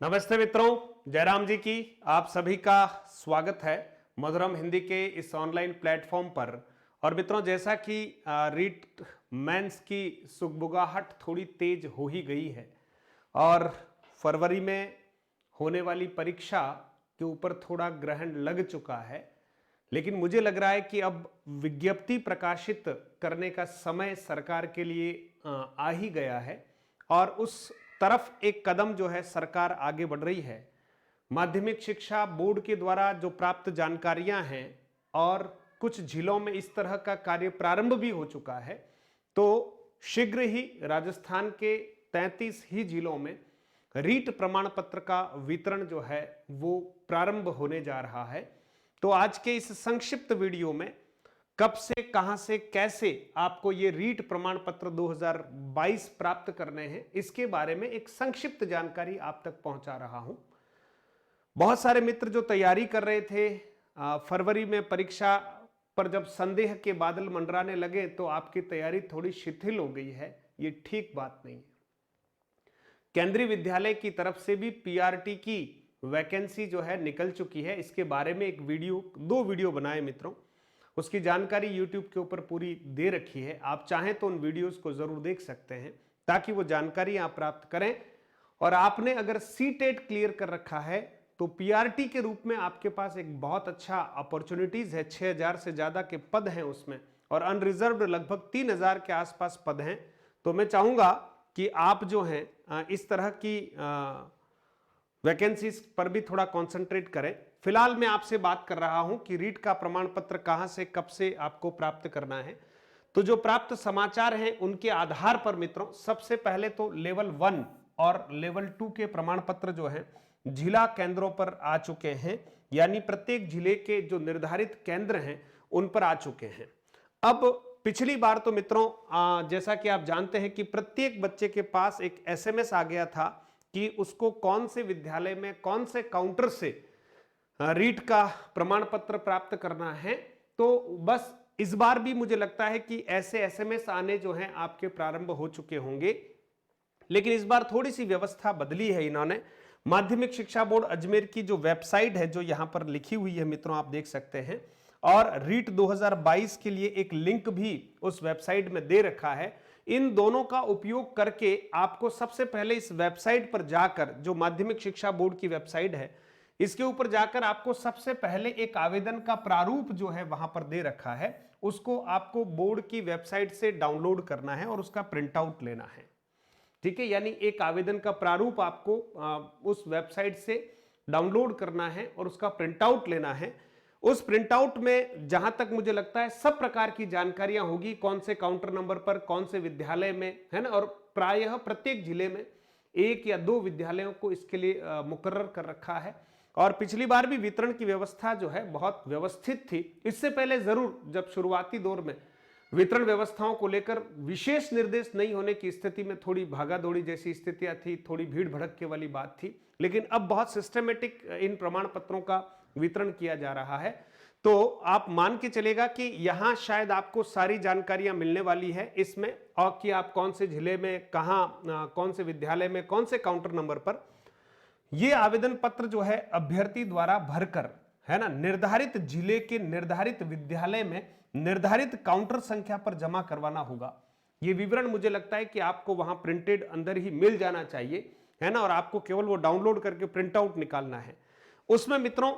नमस्ते मित्रों, जयराम जी की आप सभी का स्वागत है मधुरम हिंदी के इस ऑनलाइन प्लेटफॉर्म पर। और मित्रों, जैसा कि रीट मेंस की सुगबुगाहट थोड़ी तेज हो ही गई है और फरवरी में होने वाली परीक्षा के ऊपर थोड़ा ग्रहण लग चुका है, लेकिन मुझे लग रहा है कि अब विज्ञप्ति प्रकाशित करने का समय सरकार के लिए आ ही गया है और उस तरफ एक कदम जो है सरकार आगे बढ़ रही है। माध्यमिक शिक्षा बोर्ड के द्वारा जो प्राप्त जानकारियां हैं और कुछ जिलों में इस तरह का कार्य प्रारंभ भी हो चुका है, तो शीघ्र ही राजस्थान के 33 ही जिलों में रीट प्रमाण पत्र का वितरण जो है वो प्रारंभ होने जा रहा है। तो आज के इस संक्षिप्त वीडियो में कब से, कहां से, कैसे आपको ये रीट प्रमाण पत्र 2022 प्राप्त करने हैं, इसके बारे में एक संक्षिप्त जानकारी आप तक पहुंचा रहा हूं। बहुत सारे मित्र जो तैयारी कर रहे थे फरवरी में परीक्षा पर, जब संदेह के बादल मंडराने लगे तो आपकी तैयारी थोड़ी शिथिल हो गई है। ये ठीक बात नहीं है। केंद्रीय विद्यालय की तरफ से भी पीआरटी की वैकेंसी जो है निकल चुकी है। इसके बारे में एक वीडियो, 2 वीडियो बनाए मित्रों, उसकी जानकारी YouTube के ऊपर पूरी दे रखी है। आप चाहें तो उन वीडियोस को जरूर देख सकते हैं ताकि वो जानकारी आप प्राप्त करें। और आपने अगर सीटेट क्लियर कर रखा है तो पीआरटी के रूप में आपके पास एक बहुत अच्छा अपॉर्चुनिटीज है। 6000 से ज्यादा के पद हैं उसमें और अनरिजर्व्ड लगभग 3000 के आसपास पद हैं। तो मैं चाहूंगा कि आप जो हैं इस तरह की वैकेंसीज पर भी थोड़ा कॉन्सेंट्रेट करें। फिलहाल मैं आपसे बात कर रहा हूं कि रीट का प्रमाण पत्र कहां से, कब से आपको प्राप्त करना है। तो जो प्राप्त समाचार हैं उनके आधार पर मित्रों, सबसे पहले तो लेवल 1 और लेवल 2 के प्रमाण पत्र जो हैं जिला केंद्रों पर आ चुके हैं, यानी प्रत्येक जिले के जो निर्धारित केंद्र हैं उन पर आ चुके हैं। अब पिछली बार तो मित्रों जैसा कि आप जानते हैं कि प्रत्येक बच्चे के पास एक एसएमएस आ गया था कि उसको कौन से विद्यालय में, कौन से काउंटर से रीट का प्रमाण पत्र प्राप्त करना है। तो बस इस बार भी मुझे लगता है कि ऐसे एसएमएस आने जो हैं आपके प्रारंभ हो चुके होंगे, लेकिन इस बार थोड़ी सी व्यवस्था बदली है इन्होंने। माध्यमिक शिक्षा बोर्ड अजमेर की जो वेबसाइट है, जो यहां पर लिखी हुई है मित्रों, आप देख सकते हैं, और रीट 2022 के लिए एक लिंक भी उस वेबसाइट में दे रखा है। इन दोनों का उपयोग करके आपको सबसे पहले इस वेबसाइट पर जाकर, जो माध्यमिक शिक्षा बोर्ड की वेबसाइट है, इसके ऊपर जाकर आपको सबसे पहले एक आवेदन का प्रारूप जो है वहां पर दे रखा है, उसको आपको बोर्ड की वेबसाइट से डाउनलोड करना है और उसका प्रिंट आउट लेना है। ठीक है, यानी एक आवेदन का प्रारूप आपको उस वेबसाइट से डाउनलोड करना है और उसका प्रिंट आउट लेना है। उस प्रिंट आउट में जहां तक मुझे लगता है सब प्रकार की जानकारियां होगी, कौन से काउंटर नंबर पर, कौन से विद्यालय में, है ना। और प्रायः प्रत्येक जिले में 1 या 2 विद्यालयों को इसके लिए मुकर्रर कर रखा है। और पिछली बार भी वितरण की व्यवस्था जो है बहुत व्यवस्थित थी। इससे पहले जरूर जब शुरुआती दौर में वितरण व्यवस्थाओं को लेकर विशेष निर्देश नहीं होने की स्थिति में थोड़ी भागादौड़ी जैसी स्थितियां थी, थोड़ी भीड़ भड़क वाली बात थी, लेकिन अब बहुत सिस्टमेटिक इन प्रमाण पत्रों का वितरण किया जा रहा है। तो आप मान के चलेगा कि यहां शायद आपको सारी जानकारियां मिलने वाली है इसमें, और कि आप कौन से जिले में, कहां, कौन से विद्यालय में, कौन से काउंटर नंबर पर ये आवेदन पत्र जो है अभ्यर्थी द्वारा भरकर, है ना, निर्धारित जिले के निर्धारित विद्यालय में निर्धारित काउंटर संख्या पर जमा करवाना होगा। ये विवरण मुझे लगता है कि आपको वहां प्रिंटेड अंदर ही मिल जाना चाहिए, है ना, और आपको केवल वो डाउनलोड करके प्रिंट आउट निकालना है। उसमें मित्रों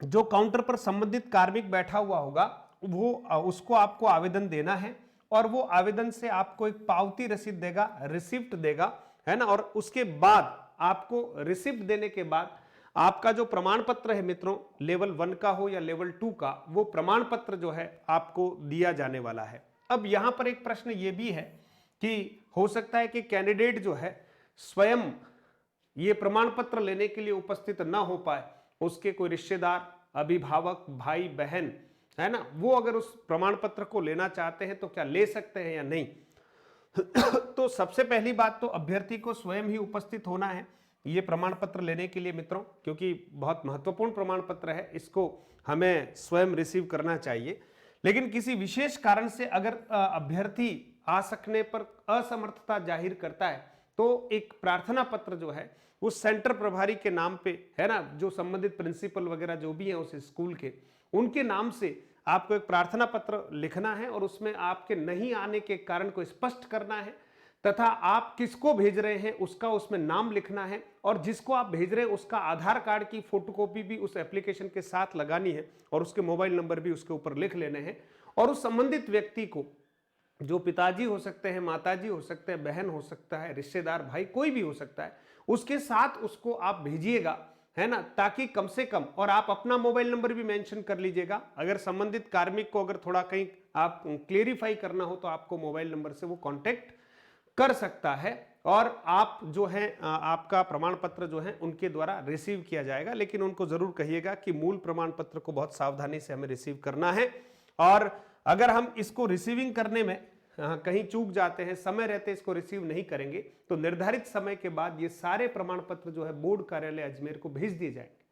जो काउंटर पर संबंधित कार्मिक बैठा हुआ होगा वो उसको आपको आवेदन देना है और वो आवेदन से आपको एक पावती रसीद देगा, रिसिप्ट देगा, है ना। और उसके बाद आपको रिसिप्ट देने के बाद आपका जो प्रमाण पत्र है मित्रों, लेवल 1 का हो या लेवल 2 का, वो प्रमाण पत्र जो है आपको दिया जाने वाला है। अब यहां पर एक प्रश्न ये भी है कि हो सकता है कि कैंडिडेट जो है स्वयं ये प्रमाण पत्र लेने के लिए उपस्थित ना हो पाए, उसके कोई रिश्तेदार, अभिभावक, भाई बहन, है ना, वो अगर उस प्रमाण पत्र को लेना चाहते हैं तो क्या ले सकते हैं या नहीं। तो सबसे पहली बात तो अभ्यर्थी को स्वयं ही उपस्थित होना है ये प्रमाण पत्र लेने के लिए मित्रों, क्योंकि बहुत महत्वपूर्ण प्रमाण पत्र है, इसको हमें स्वयं रिसीव करना चाहिए। लेकिन किसी विशेष कारण से अगर अभ्यर्थी आ सकने पर असमर्थता जाहिर करता है तो एक प्रार्थना पत्र जो है उस सेंटर प्रभारी के नाम पे, है ना, जो संबंधित प्रिंसिपल वगैरह जो भी हैं उस स्कूल के, उनके नाम से आपको एक प्रार्थना पत्र लिखना है और उसमें आपके नहीं आने के कारण को स्पष्ट करना है तथा आप किसको भेज रहे हैं उसका उसमें नाम लिखना है और जिसको आप भेज रहे हैं उसका आधार कार्ड की फोटोकॉपी भी उस एप्लीकेशन के साथ लगानी है और उसके मोबाइल नंबर भी उसके ऊपर लिख लेने हैं। और उस संबंधित व्यक्ति को, जो पिताजी हो सकते हैं, माताजी हो सकते हैं, बहन हो सकता है, रिश्तेदार, भाई, कोई भी हो सकता है, उसके साथ उसको आप भेजिएगा, है ना, ताकि कम से कम, और आप अपना मोबाइल नंबर भी मेंशन कर लीजिएगा। अगर संबंधित कार्मिक को अगर थोड़ा कहीं आप क्लेरिफाई करना हो तो आपको मोबाइल नंबर से वो कांटेक्ट कर सकता है और आप जो है आपका प्रमाण पत्र जो है उनके द्वारा रिसीव किया जाएगा। लेकिन उनको जरूर कहिएगा कि मूल प्रमाण पत्र को बहुत सावधानी से हमें रिसीव करना है और अगर हम इसको रिसीविंग करने में कहीं चूक जाते हैं, समय रहते इसको रिसीव नहीं करेंगे, तो निर्धारित समय के बाद ये सारे प्रमाण पत्र जो है बोर्ड कार्यालय अजमेर को भेज दिए जाएंगे।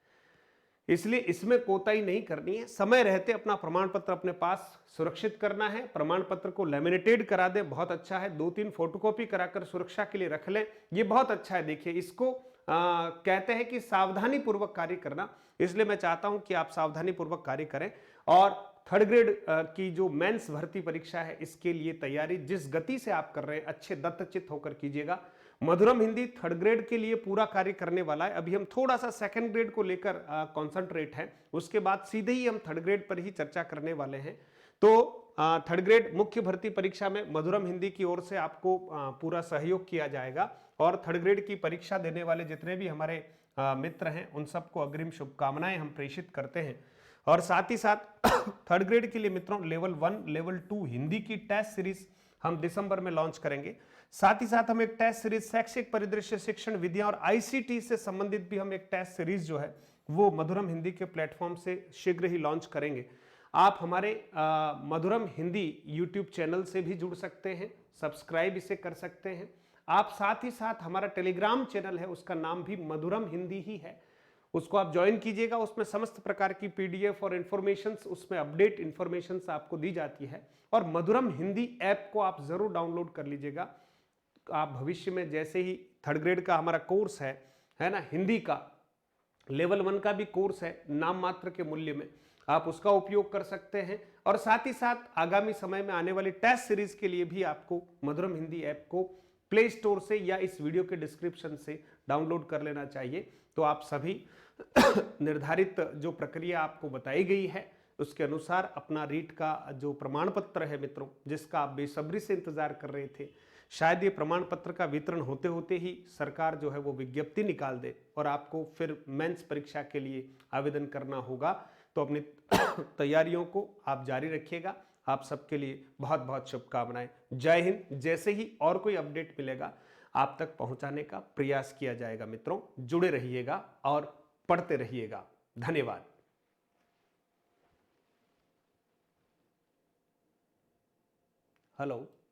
इसलिए इसमें कोताही नहीं करनी है, समय रहते अपना प्रमाण पत्र अपने पास सुरक्षित करना है। प्रमाण पत्र को लैमिनेटेड करा दे, बहुत अच्छा है, 2-3 फोटोकॉपी कराकर सुरक्षा के लिए रख लें, ये बहुत अच्छा है। देखिए, इसको कहते हैं कि सावधानी पूर्वक कार्य करना, इसलिए मैं चाहता हूं कि आप सावधानी पूर्वक कार्य करें और थर्ड ग्रेड की जो मेंस भर्ती परीक्षा है इसके लिए तैयारी जिस गति से आप कर रहे हैं अच्छे दत्तचित्त होकर कीजिएगा। मधुरम हिंदी थर्ड ग्रेड के लिए पूरा कार्य करने वाला है। अभी हम थोड़ा सा सेकंड ग्रेड को लेकर कॉन्सेंट्रेट है, उसके बाद सीधे ही हम थर्ड ग्रेड पर ही चर्चा करने वाले हैं। तो थर्ड ग्रेड मुख्य भर्ती परीक्षा में मधुरम हिंदी की ओर से आपको पूरा सहयोग किया जाएगा और थर्ड ग्रेड की परीक्षा देने वाले जितने भी हमारे मित्र हैं उन सबको अग्रिम शुभकामनाएं हम प्रेषित करते हैं। और साथ ही साथ थर्ड ग्रेड के लिए मित्रों लेवल 1, लेवल 2 हिंदी की टेस्ट सीरीज हम दिसंबर में लॉन्च करेंगे। साथ ही साथ हम एक टेस्ट सीरीज शैक्षिक परिदृश्य, शिक्षण विधियां और आईसीटी से संबंधित भी हम एक टेस्ट सीरीज जो है वो मधुरम हिंदी के प्लेटफॉर्म से शीघ्र ही लॉन्च करेंगे। आप हमारे मधुरम हिंदी यूट्यूब चैनल से भी जुड़ सकते हैं, सब्सक्राइब इसे कर सकते हैं। आप साथ ही साथ हमारा टेलीग्राम चैनल है, उसका नाम भी मधुरम हिंदी ही है, उसको आप ज्वाइन कीजिएगा। उसमें समस्त प्रकार की पीडीएफ और इंफॉर्मेशंस, उसमें अपडेट इंफॉर्मेशंस आपको दी जाती है। और मधुरम हिंदी ऐप को आप जरूर डाउनलोड कर लीजिएगा। आप भविष्य में जैसे ही थर्ड ग्रेड का हमारा कोर्स है ना, हिंदी का लेवल 1 का भी कोर्स है, नाम मात्र के मूल्य में, आप उसका उपयोग कर सकते हैं। और साथ ही साथ आगामी समय में आने वाली टेस्ट सीरीज के लिए भी आपको मधुरम हिंदी ऐप को प्ले स्टोर से या इस वीडियो के डिस्क्रिप्शन से डाउनलोड कर लेना चाहिए। तो आप सभी निर्धारित जो प्रक्रिया आपको बताई गई है उसके अनुसार अपना रीट का जो प्रमाण पत्र है मित्रों, जिसका आप बेसब्री से इंतजार कर रहे थे, शायद ये प्रमाण पत्र का वितरण होते होते ही सरकार जो है वो विज्ञप्ति निकाल दे और आपको फिर मेंस परीक्षा के लिए आवेदन करना होगा। तो अपनी तैयारियों को आप जारी रखिएगा। आप सबके लिए बहुत बहुत शुभकामनाएं। जय हिंद। जैसे ही और कोई अपडेट मिलेगा आप तक पहुंचाने का प्रयास किया जाएगा। मित्रों, जुड़े रहिएगा और पढ़ते रहिएगा। धन्यवाद। हेलो।